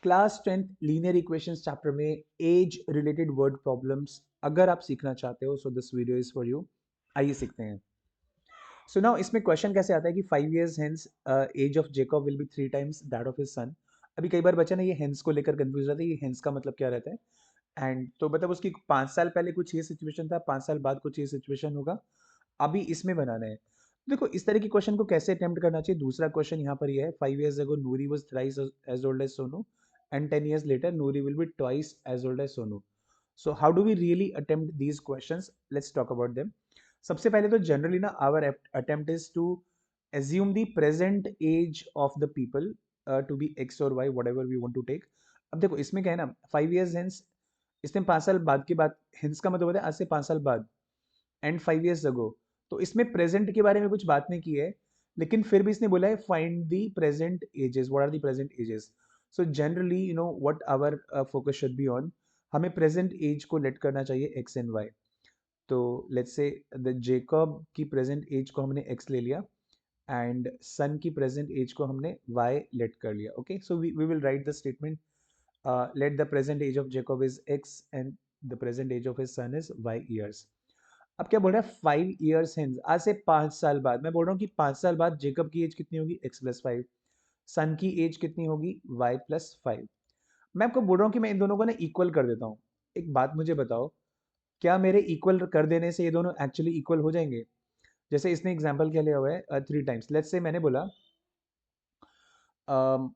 Class 10th linear equations chapter में age related word problems अगर आप सीखना चाहते हो so this video is for you. आइए सीखते हैं। सो नाउ इसमें क्वेश्चन कैसे आता है कि 5 years hence age of Jacob will be 3 times that of his son. अभी कई बार बच्चा ना ये हेंस को लेकर कंफ्यूज रहता है, ये हेंस का मतलब क्या रहता है। एंड तो मतलब उसकी 5 साल पहले कुछ ये सिचुएशन था, 5 साल बाद कुछ ये सिचुएशन होगा, अभी इसमें बनाना है। देखो इस तरह की क्वेश्चन को कैसे अटेम्प्ट करना चाहिए। दूसरा क्वेश्चन यहाँ पर ये है, 5 years ago Noori was thrice as old as Sonu and 10 years later Noori will be twice as old as Sonu. So how do we really attempt these questions? Let's talk about them. सबसे पहले तो generally ना our attempt is to assume the present age of the people to be x or y whatever we want to take. अब देखो इसमें क्या है ना, 5 years hence, इसने 5 साल बाद की बात, हिंस का मतलब होता है आज से 5 साल बाद, एंड 5 years अगो। तो इसमें प्रेजेंट के बारे में कुछ बात नहीं की है, लेकिन फिर भी इसने बोला है find the present ages, what are the present ages. So generally you know what our focus should be on, हमें प्रेजेंट एज को लेट करना चाहिए एक्स एंड वाई। तो लेट्स से द जेकब की प्रेजेंट एज को हमने x ले लिया एंड सन की प्रेजेंट एज को हमने वाई लेट कर लिया। Okay, so we will write the statement, let the present age of Jacob is x and the present age of his son is y years। अब क्या बोल रहा है, 5 years hence, आज से 5 साल बाद। मैं बोल रहा हूँ कि 5 साल बाद जेकब की एज कितनी होगी, x+5, सन की एज कितनी होगी, y+5। मैं आपको बोल रहा हूँ कि मैं इन दोनों को ना इक्वल कर देता हूँ। एक बात मुझे बताओ, क्या मेरे इक्वल कर देने से ये दोनों एक्चुअली इक्वल हो जाएंगे। जैसे इसने एग्जाम्पल क्या लिया हुआ है, 3 times। लेट्स से मैंने बोला अम,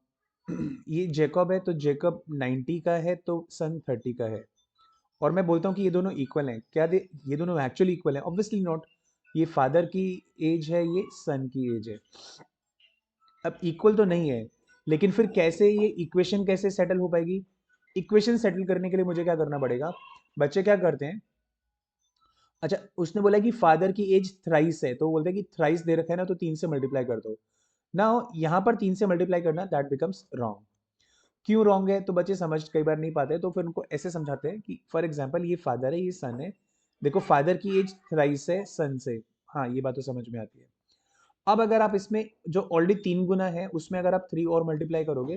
ये जेकब है तो जेकब 90 का है तो सन 30 का है, और मैं बोलता हूँ कि ये दोनों इक्वल हैं। क्या ये दोनों एक्चुअली इक्वल हैं? Obviously not. ये फादर की एज है, ये सन की एज है। अब इक्वल तो नहीं है, लेकिन फिर कैसे ये इक्वेशन कैसे सेटल हो पाएगी। इक्वेशन सेटल करने के लिए मुझे क्या करना पड़ेगा। बच्चे क्या करते हैं, अच्छा उसने बोला कि फादर की एज थ्राइस है, तो बोलते हैं कि थ्राइस दे रखा है ना, तो 3 से मल्टीप्लाई कर दो ना। यहाँ पर 3 से मल्टीप्लाई करना दैट बिकम्स रॉन्ग। क्यों रॉन्ग है, तो बच्चे समझ कई बार नहीं पाते, तो फिर उनको ऐसे समझाते हैं कि फॉर एग्जाम्पल ये फादर है, ये सन है। देखो फादर की एज थ्राइस है सन से, हाँ ये बात तो समझ में आती है। अब अगर आप इसमें जो ऑलरेडी 3 गुना है उसमें अगर आप 3 और मल्टीप्लाई करोगे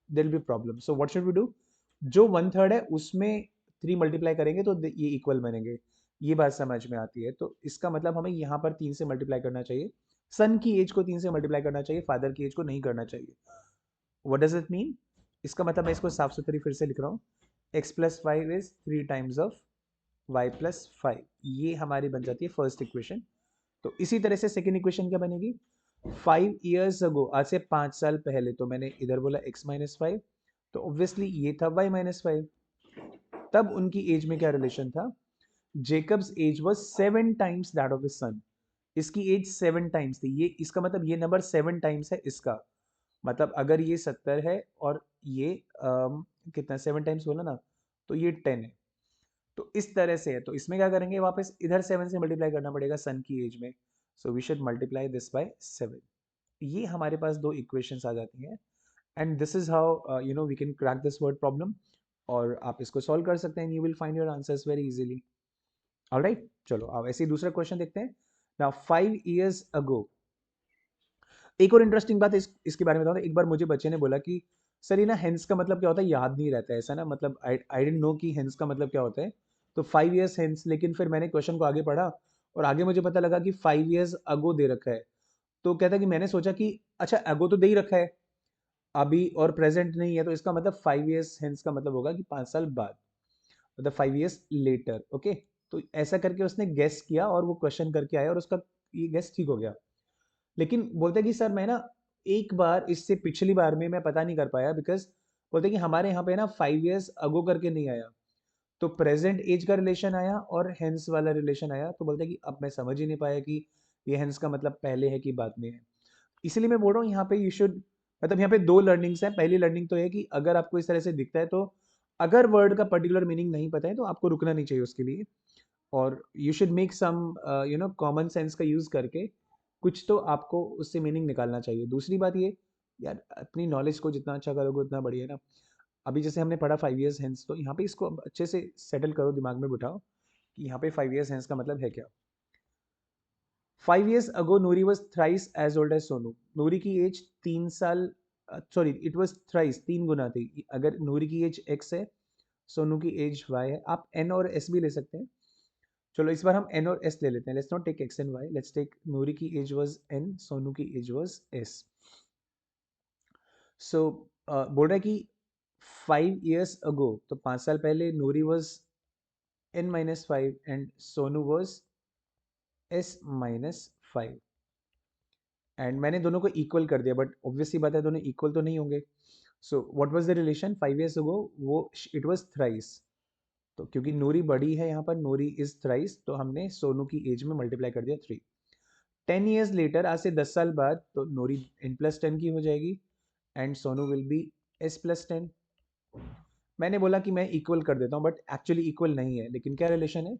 there will be problem. So what should we do, जो 1/3 है उसमें 3 मल्टीप्लाई करेंगे तो ये इक्वल बनेंगे। ये बात समझ में आती है, तो इसका मतलब हमें यहाँ पर 3 से मल्टीप्लाई करना चाहिए, सन की एज को 3 से मल्टीप्लाई करना चाहिए, फादर की एज को नहीं करना चाहिए। व्हाट डज इट मीन, इसका मतलब मैं इसको साफ सुथरी फिर से लिख रहा हूँ, x+5 is 3 times of y+5। ये हमारी बन जाती है फर्स्ट इक्वेशन। तो इसी तरह से सेकेंड इक्वेशन क्या बनेगी, 5 years अगो, आज से 5 साल पहले, तो मैंने इधर बोला x-5, तो ऑब्वियसली ये था y-5। तब उनकी एज में क्या रिलेशन था, Jacob's age was 7 times that of his son. इसकी एज 7 times थी, ये इसका मतलब ये नंबर 7 times है इसका। मतलब अगर ये 70 है और ये कितना 7 times बोला ना, तो ये 10 है। तो इस तरह से है, तो इसमें क्या करेंगे, वापस इधर 7 से मल्टीप्लाई करना पड़ेगा सन की एज में। So we should multiply this by 7। ये हमारे पास दो इक्वेशंस आ जाती हैं, and this is how you know we can crack this word problem. और आप इसको सॉल्व कर सकते हैं, you will find your answers very easily. Alright, चलो अब ऐसे ही दूसरा क्वेश्चन देखते हैं। नाउ 5 years अगो, एक और इंटरेस्टिंग बात इसके बारे में बताऊँ। एक बार मुझे बच्चे ने बोला कि सर ये ना हेंस का मतलब क्या होता है, याद नहीं रहता है ऐसा ना, मतलब आई डेंट नो कि हेंस का मतलब क्या होता है। तो 5 years हेंस, लेकिन फिर मैंने क्वेश्चन को आगे पढ़ा और आगे मुझे पता लगा कि 5 years अगो दे रखा है। तो कहता कि मैंने सोचा कि अच्छा अगो तो दे ही रखा है अभी और प्रेजेंट नहीं है, तो इसका मतलब 5 years हेंस का मतलब होगा कि 5 साल बाद, मतलब 5 years लेटर। ओके, तो ऐसा करके उसने गेस किया और वो क्वेश्चन करके आया और उसका ये गेस ठीक हो गया। लेकिन बोलते हैं कि सर मैं ना एक बार इससे पिछली बार में मैं पता नहीं कर पाया, बिकॉज बोलते हैं कि हमारे यहाँ पे ना 5 years अगो करके नहीं आया, तो प्रेजेंट एज का रिलेशन आया और हेंस वाला रिलेशन आया। तो बोलते हैं कि अब मैं समझ ही नहीं पाया कि ये हेंस का मतलब पहले है कि बाद में है। इसलिए मैं बोल रहा हूँ यहाँ पे यू शुड, मतलब यहाँ पे दो लर्निंग्स हैं। पहली लर्निंग तो है कि अगर आपको इस तरह से दिखता है, तो अगर वर्ड का पर्टिकुलर मीनिंग नहीं पता है तो आपको रुकना नहीं चाहिए उसके लिए, और you should make some you know common sense का यूज़ करके कुछ तो आपको उससे मीनिंग निकालना चाहिए। दूसरी बात ये, यार अपनी नॉलेज को जितना अच्छा करोगे उतना बढ़िया है ना। अभी जैसे हमने पढ़ा 5 years हेंस, तो यहाँ पे इसको अब अच्छे से सेटल करो, दिमाग में बिठाओ कि यहाँ पे 5 years हेंस का मतलब है क्या। 5 years ago Noori was thrice as old as Sonu, Noori की एज 3 साल सॉरी इट वाज थ्राइस, 3 गुना थी। अगर नूरी की एज x है, सोनू की एज y है, आप n और s भी ले सकते हैं। चलो इस बार हम n और s ले लेते हैं। Let's not take x and y, let's take Noori की एज वाज n, सोनू की एज वाज s। सो बोल रहा है कि 5 years ago, तो 5 साल पहले Noori was n-5 and Sonu was s-5। And मैंने दोनों को इक्वल कर दिया, बट ऑब्वियसली बात है दोनों इक्वल तो नहीं होंगे। So what was the relation 5 years ago? वो इट वाज थ्राइस। तो क्योंकि नूरी बड़ी है यहाँ पर, नूरी इज थ्राइस, तो हमने सोनू की एज में मल्टीप्लाई कर दिया 3। 10 years लेटर, आज से 10 साल बाद, तो नूरी n+10 की हो जाएगी and Sonu will be s+10। मैंने बोला कि मैं इक्वल कर देता हूँ, बट एक्चुअली इक्वल नहीं है। लेकिन क्या रिलेशन है?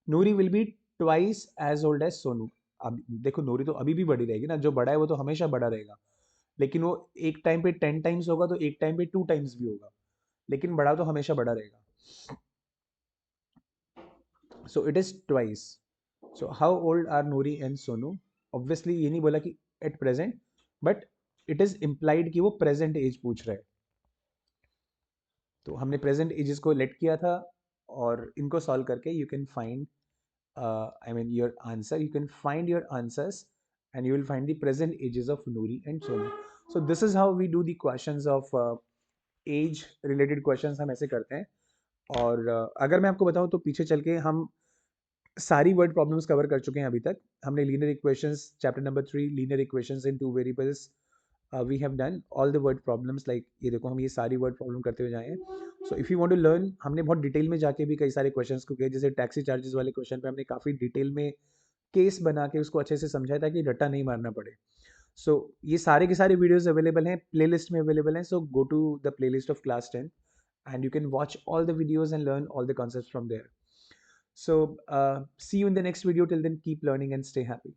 Noori will be twice as old as Sonu. अब देखो नूरी तो अभी भी बड़ी रहेगी ना, जो बड़ा है वो तो हमेशा बड़ा रहेगा। लेकिन वो एक टाइम पे 10 times होगा, तो एक टाइम पे 2 times भी होगा, लेकिन बड़ा तो हमेशा बड़ा रहेगा। So it is twice. So how old are Noori and Sonu? Obviously ये नहीं बोला कि at present, but it is implied कि वो प्रेजेंट एज पूछ रहा है। तो हमने प्रेजेंट एजेस को लेट किया था, और इनको सॉल्व करके you can find I mean your answer. You can find your answers and you will find the present ages of Noori and Sonu. So this is how we do the questions of age related questions, हम ऐसे करते हैं। और अगर मैं आपको बताऊं तो पीछे चल के हम सारी वर्ड प्रॉब्लम्स कवर कर चुके हैं अभी तक। हमने linear equations chapter number 3, linear equations in 2 variables, we have done all the word problems. Like ये देखो, हम ये सारी वर्ड प्रॉब्लम करते हुए जाए हैं। So if you want to learn, हमने बहुत डिटेल में जाके भी कई सारे क्वेश्चंस को किए। जैसे टैक्सी चार्जेस वाले क्वेश्चन पे हमने काफ़ी डिटेल में केस बना के उसको अच्छे से समझाया ताकि रट्टा नहीं मारना पड़े। सो ये सारे के सारे वीडियोस अवेलेबल हैं, प्लेलिस्ट में अवेलेबल हैं। So go to the playlist of class 10 and you can watch all the videos and learn all the concepts from there. So see you in the next video. Till then, keep learning and stay happy.